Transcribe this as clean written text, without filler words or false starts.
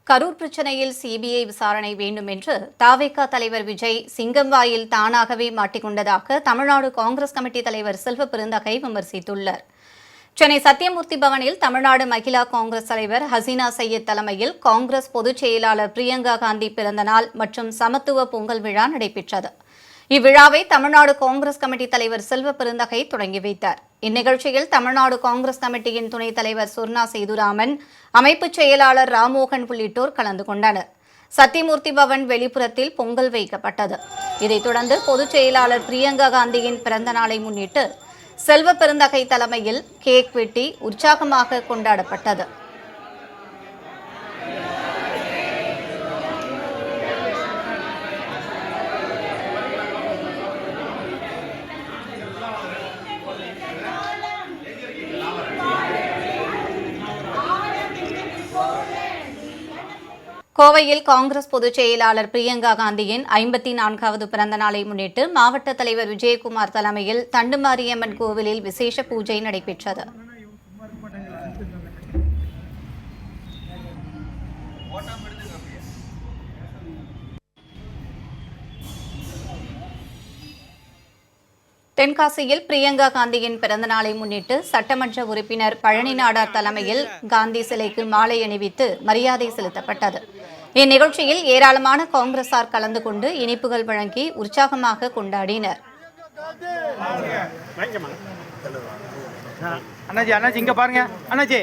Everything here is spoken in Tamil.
கரூர் பிரச்சனையில் சிபிஐ விசாரணை வேண்டும் என்று தவிக தலைவர் விஜய் சிங்கம்வாயில் தானாகவே மாட்டிக்கொண்டதாக தமிழ்நாடு காங்கிரஸ் கமிட்டி தலைவர் செல்வ பெருந்தகை விமர்சித்துள்ளார். சென்னை சத்தியமூர்த்தி பவனில் தமிழ்நாடு மகிழா காங்கிரஸ் தலைவர் ஹசீனா சையத் தலைமையில் காங்கிரஸ் பொதுச் செயலாளர் பிரியங்கா காந்தி பிறந்தநாள் மற்றும் சமத்துவ பொங்கல் விழா நடைபெற்றது. இவ்விழாவை தமிழ்நாடு காங்கிரஸ் கமிட்டி தலைவர் செல்வ பெருந்தகை தொடங்கி வைத்தார். இந்நிகழ்ச்சியில் தமிழ்நாடு காங்கிரஸ் கமிட்டியின் துணைத் தலைவர் சொர்ணா சேதுராமன், அமைப்புச் செயலாளர் ராமோகன் உள்ளிட்டோர் கலந்து கொண்டனர். சத்தியமூர்த்தி பவன் வெளிப்புறத்தில் பொங்கல் வைக்கப்பட்டது. இதைத் தொடர்ந்து பொதுச் செயலாளர் பிரியங்கா காந்தியின் பிறந்த நாளை முன்னிட்டு செல்வ பெருந்தகை தலைமையில் கேக் வெட்டி உற்சாகமாக கொண்டாடப்பட்டது. கோவையில் காங்கிரஸ் பொதுச் செயலாளர் பிரியங்கா காந்தியின் 54வது பிறந்த நாளை முன்னிட்டு மாவட்ட தலைவர் விஜயகுமார் தலைமையில் தண்டுமாரியம்மன் கோவிலில் விசேஷ பூஜை நடைபெற்றது. தென்காசியில் பிரியங்கா காந்தியின் பிறந்தநாளை முன்னிட்டு சட்டமன்ற உறுப்பினர் பழனி நாடார் தலைமையில் காந்தி சிலைக்கு மாலை அணிவித்து மரியாதை செலுத்தப்பட்டது. இந்நிகழ்ச்சியில் ஏராளமான காங்கிரசார் கலந்து கொண்டு இனிப்புகள் வழங்கி உற்சாகமாக கொண்டாடினர். அண்ணாச்சி இங்க பாருங்க. அண்ணாச்சி